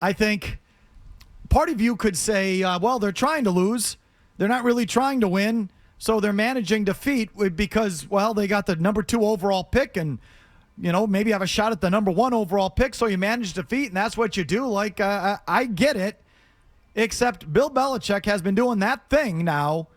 I think part of you could say, well, they're trying to lose. They're not really trying to win. So they're managing defeat because, well, they got the number 2 overall pick and, maybe have a shot at the number 1 overall pick. So you manage defeat, and that's what you do. Like, I get it. Except Bill Belichick has been doing that thing now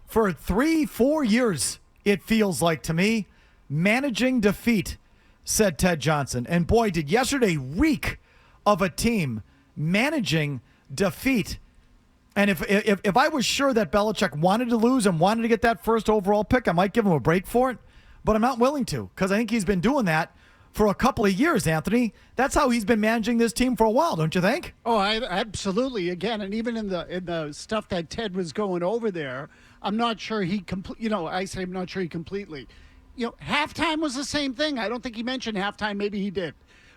for 3-4 years, it feels like to me. Managing defeat, said Ted Johnson. And boy, did yesterday reek of a team managing defeat. And if I was sure that Belichick wanted to lose and wanted to get that first overall pick, I might give him a break for it. But I'm not willing to, because I think he's been doing that for a couple of years, Anthony. That's how he's been managing this team for a while, don't you think? Oh, absolutely. Again, and even in the stuff that Ted was going over there, I'm not sure he I'm not sure he completely. Halftime was the same thing. I don't think he mentioned halftime. Maybe he did.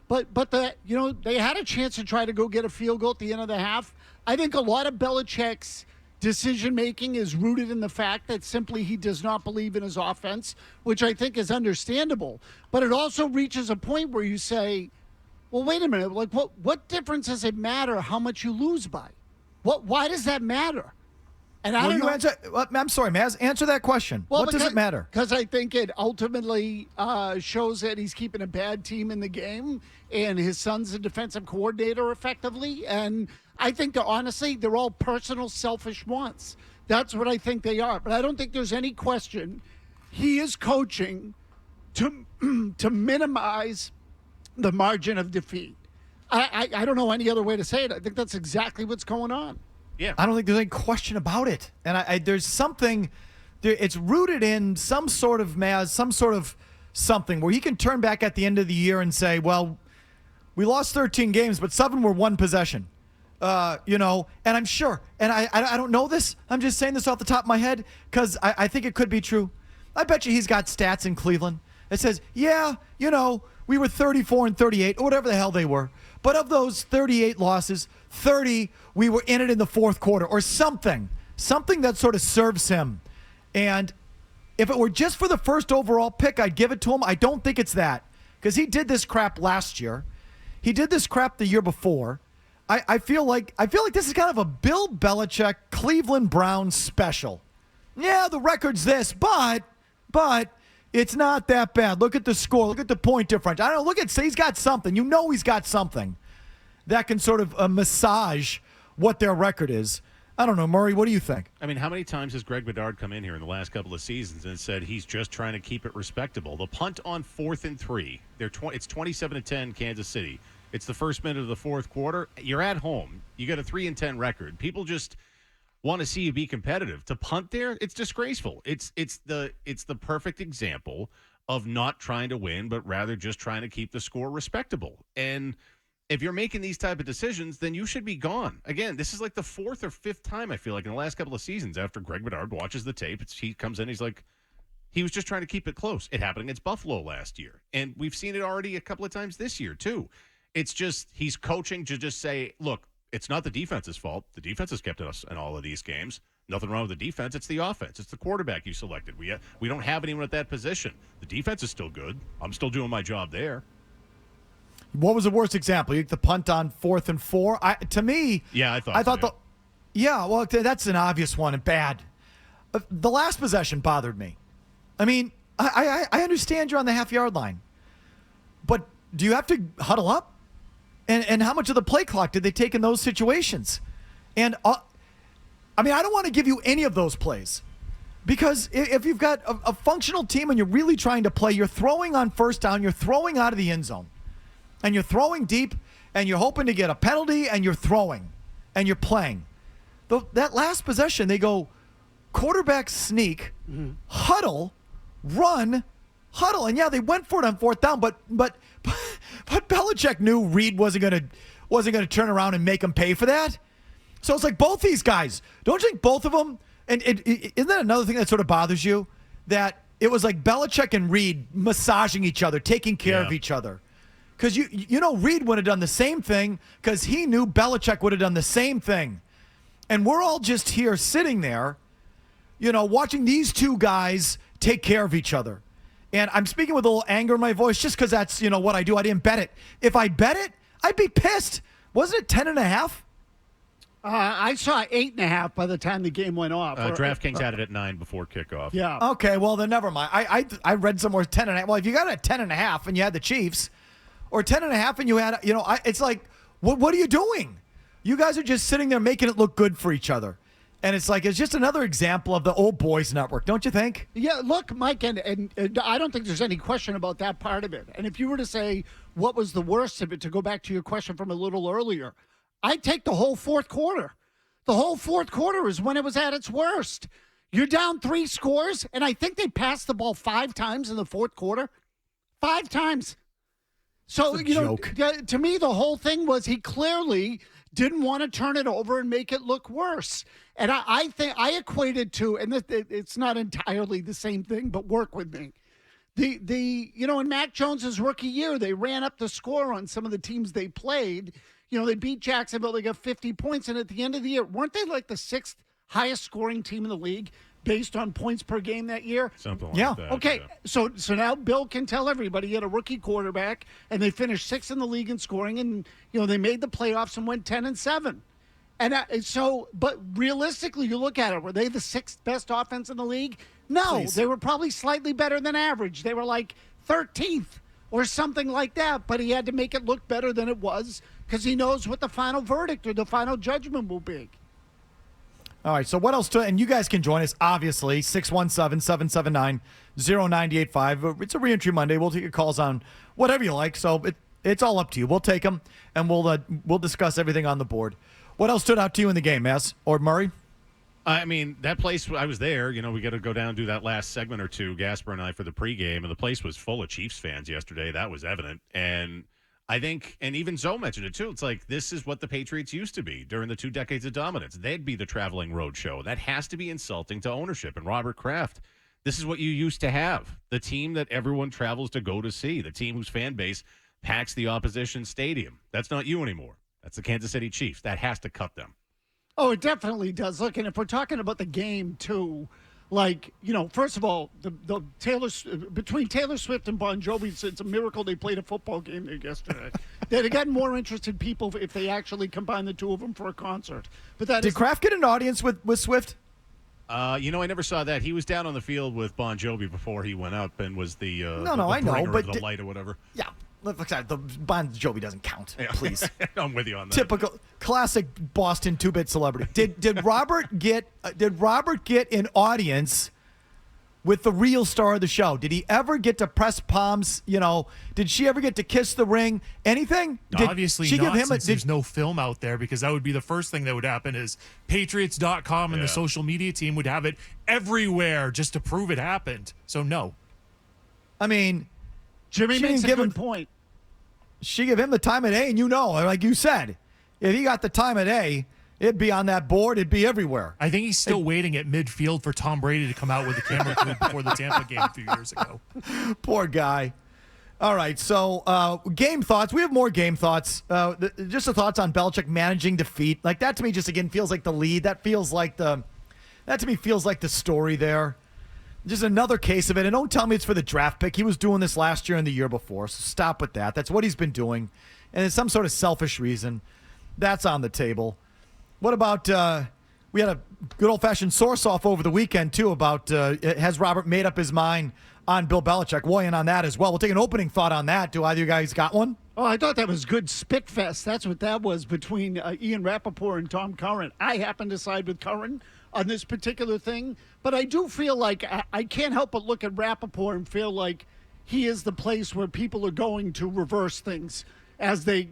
But they had a chance to try to go get a field goal at the end of the half. I think a lot of Belichick's decision-making is rooted in the fact that simply he does not believe in his offense, which I think is understandable. But it also reaches a point where you say, well, wait a minute, like what difference does it matter how much you lose by? Why does that matter? And I don't know. I'm sorry, Mazz. Answer that question. What does it matter? Because I think it ultimately shows that he's keeping a bad team in the game, and his son's a defensive coordinator effectively. And I think that honestly, they're all personal, selfish wants. That's what I think they are. But I don't think there's any question he is coaching to minimize the margin of defeat. I don't know any other way to say it. I think that's exactly what's going on. Yeah, I don't think there's any question about it. And there's something, it's rooted in some sort of something where he can turn back at the end of the year and say, well, we lost 13 games, but 7 were 1 possession. And I'm sure, and I don't know this, I'm just saying this off the top of my head because I think it could be true. I bet you he's got stats in Cleveland that says, yeah, we were 34 and 38, or whatever the hell they were. But of those 38 losses, 30, we were in it in the fourth quarter or something that sort of serves him. And if it were just for the first overall pick, I'd give it to him. I don't think it's that because he did this crap last year. He did this crap the year before. I feel like this is kind of a Bill Belichick Cleveland Browns special. Yeah, the record's this, but it's not that bad. Look at the score. Look at the point difference. I don't know. He's got something. He's got something that can sort of massage what their record is. I don't know, Murray, what do you think? I mean, how many times has Greg Bedard come in here in the last couple of seasons and said he's just trying to keep it respectable? The punt on 4th and 3, it's 27-10 Kansas City. It's the first minute of the fourth quarter. You're at home. You got a 3-10 record. People just want to see you be competitive. To punt there, it's disgraceful. It's the perfect example of not trying to win, but rather just trying to keep the score respectable. And if you're making these type of decisions, then you should be gone. Again, this is like the 4th or 5th time, I feel like, in the last couple of seasons after Greg Bedard watches the tape. He comes in, he's like, he was just trying to keep it close. It happened against Buffalo last year. And we've seen it already a couple of times this year, too. It's just he's coaching to just say, look, it's not the defense's fault. The defense has kept us in all of these games. Nothing wrong with the defense. It's the offense. It's the quarterback you selected. We don't have anyone at that position. The defense is still good. I'm still doing my job there. What was the worst example? The punt on 4th and 4? To me, yeah, I thought well, that's an obvious one and bad. The last possession bothered me. I mean, I understand you're on the half-yard line, but do you have to huddle up? And how much of the play clock did they take in those situations? And I don't want to give you any of those plays because if you've got a functional team and you're really trying to play, you're throwing on first down, you're throwing out of the end zone, and you're throwing deep, and you're hoping to get a penalty, and you're throwing, and you're playing. That last possession, they go quarterback sneak, huddle, run, huddle, and yeah, they went for it on 4th down, but Belichick knew Reed wasn't gonna turn around and make him pay for that. So it's like both these guys. Don't you think both of them? And isn't that another thing that sort of bothers you? That it was like Belichick and Reed massaging each other, taking care of each other. Because Reed would have done the same thing because he knew Belichick would have done the same thing. And we're all just here sitting there, watching these two guys take care of each other. And I'm speaking with a little anger in my voice just because that's, what I do. I didn't bet it. If I bet it, I'd be pissed. Wasn't it 10.5? I saw 8.5 by the time the game went off. DraftKings had it at 9 before kickoff. Yeah. Okay, well then never mind. I read somewhere 10.5. Well, if you got it at 10.5 and you had the Chiefs, or 10.5 and you had, it's like, what are you doing? You guys are just sitting there making it look good for each other. And it's like, it's just another example of the old boys network, don't you think? Yeah, look, Mike, and I don't think there's any question about that part of it. And if you were to say what was the worst of it, to go back to your question from a little earlier, I'd take the whole fourth quarter. The whole fourth quarter is when it was at its worst. You're down 3 scores, and I think they passed the ball 5 times in the fourth quarter. 5 times. So, to me, the whole thing was he clearly didn't want to turn it over and make it look worse. And I think I equate it to, and it's not entirely the same thing, but work with me. In Mac Jones's rookie year, they ran up the score on some of the teams they played. They beat Jacksonville. They got 50 points. And at the end of the year, weren't they like the 6th highest scoring team in the league based on points per game that year? Something like that. Okay, yeah. so now Bill can tell everybody he had a rookie quarterback, and they finished 6th in the league in scoring, and they made the playoffs and went 10-7. And but realistically, you look at it, were they the 6th best offense in the league? No, Please. They were probably slightly better than average. They were like 13th or something like that, but he had to make it look better than it was because he knows what the final verdict or the final judgment will be. All right, so what else and you guys can join us, obviously, 617-779-0985. It's a reentry Monday. We'll take your calls on whatever you like, so it's all up to you. We'll take them, and we'll discuss everything on the board. What else stood out to you in the game, Mazz or Murray? I mean, that place, I was there. We got to go down and do that last segment or two, Gasper and I, for the pregame, and the place was full of Chiefs fans yesterday. That was evident. And I think, and even Zoe mentioned it too, it's like this is what the Patriots used to be during the 2 decades of dominance. They'd be the traveling road show. That has to be insulting to ownership. And Robert Kraft, this is what you used to have. The team that everyone travels to go to see. The team whose fan base packs the opposition stadium. That's not you anymore. That's the Kansas City Chiefs. That has to cut them. Oh, it definitely does. Look, and if we're talking about the game, too, first of all, between Taylor Swift and Bon Jovi, it's a miracle they played a football game there yesterday. They'd have gotten more interested people if they actually combined the two of them for a concert. But Did Kraft get an audience with Swift? I never saw that. He was down on the field with Bon Jovi before he went up and was the I know, bringer but of the light or whatever. Yeah. Look, the Bon Jovi doesn't count, please. I'm with you on that. Typical, classic Boston 2-bit celebrity. Did Robert get an audience with the real star of the show? Did he ever get to press palms? Did she ever get to kiss the ring? Anything? Obviously not, since there's no film out there, because that would be the first thing that would happen is Patriots.com and the social media team would have it everywhere just to prove it happened. So no. I mean, Jimmy makes a good point. She gave him the time of day, and like you said, if he got the time of day, it'd be on that board. It'd be everywhere. I think he's still waiting at midfield for Tom Brady to come out with the camera crew before the Tampa game a few years ago. Poor guy. All right, so game thoughts. We have more game thoughts. Just the thoughts on Belichick managing defeat. Like that to me just, again, feels like the lead. That to me feels like the story there. Just another case of it. And don't tell me it's for the draft pick. He was doing this last year and the year before, so stop with that. That's what he's been doing. And it's some sort of selfish reason. That's on the table. What about we had a good old-fashioned source-off over the weekend, too, about has Robert made up his mind on Bill Belichick? Weigh in on that as well. We'll take an opening thought on that. Do either of you guys got one? Oh, I thought that was good spitfest. That's what that was between Ian Rappaport and Tom Curran. I happen to side with Curran on this particular thing, but I do feel like I can't help but look at Rappaport and feel like he is the place where people are going to reverse things as they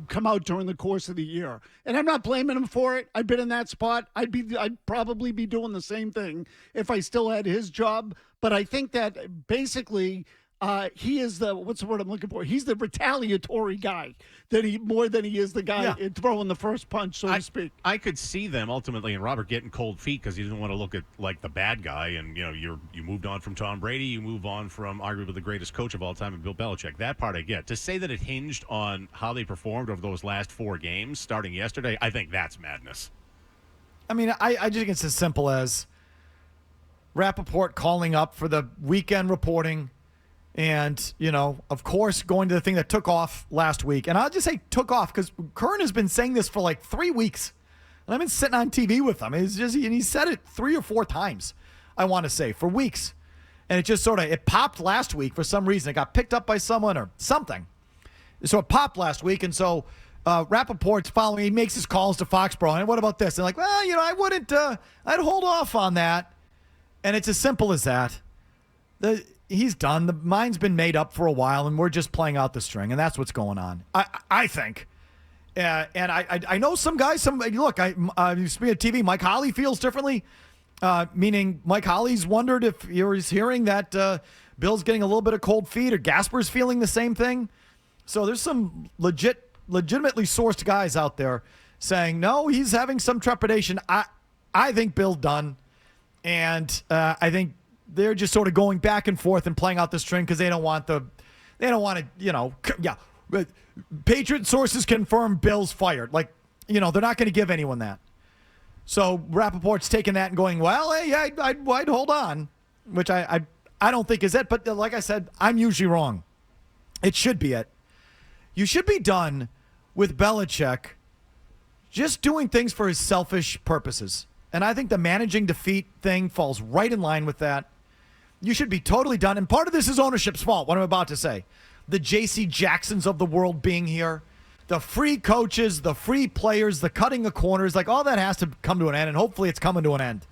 come out during the course of the year. And I'm not blaming him for it. I've been in that spot. I'd probably be doing the same thing if I still had his job. But I think that basically he is what's the word I'm looking for? He's the retaliatory guy more than he is the guy throwing the first punch, so to speak. I could see them ultimately and Robert getting cold feet because he didn't want to look at like the bad guy. And you moved on from Tom Brady, you move on from arguably the greatest coach of all time, and Bill Belichick. That part I get. To say that it hinged on how they performed over those last 4 games, starting yesterday, I think that's madness. I mean, I just think it's as simple as Rappaport calling up for the weekend reporting And, of course, going to the thing that took off last week. And I'll just say took off because Kern has been saying this for like 3 weeks. And I've been sitting on TV with him. And he said it 3 or 4 times, I want to say, for weeks. And it just it popped last week for some reason. It got picked up by someone or something. So it popped last week. And so Rappaport's following. He makes his calls to Foxborough. And what about this? And like, well, I wouldn't, I'd hold off on that. And it's as simple as that. He's done. The mind's been made up for a while, and we're just playing out the string, and that's what's going on. I think. And I know some guys. Look. Speaking of TV, Mike Holly feels differently. Meaning Mike Holly's wondered if he's hearing that Bill's getting a little bit of cold feet, or Gasper's feeling the same thing. So there's some legitimately sourced guys out there saying no, he's having some trepidation. I think Bill's done, and I think they're just sort of going back and forth and playing out the string because they don't want to, Patriot sources confirm Bill's fired. Like, they're not going to give anyone that. So Rappaport's taking that and going, well, hey, I'd hold on, which I don't think is it. But like I said, I'm usually wrong. It should be it. You should be done with Belichick just doing things for his selfish purposes. And I think the managing defeat thing falls right in line with that. You should be totally done. And part of this is ownership's fault, what I'm about to say. The J.C. Jacksons of the world being here, the free coaches, the free players, the cutting of corners, like all that has to come to an end, and hopefully it's coming to an end.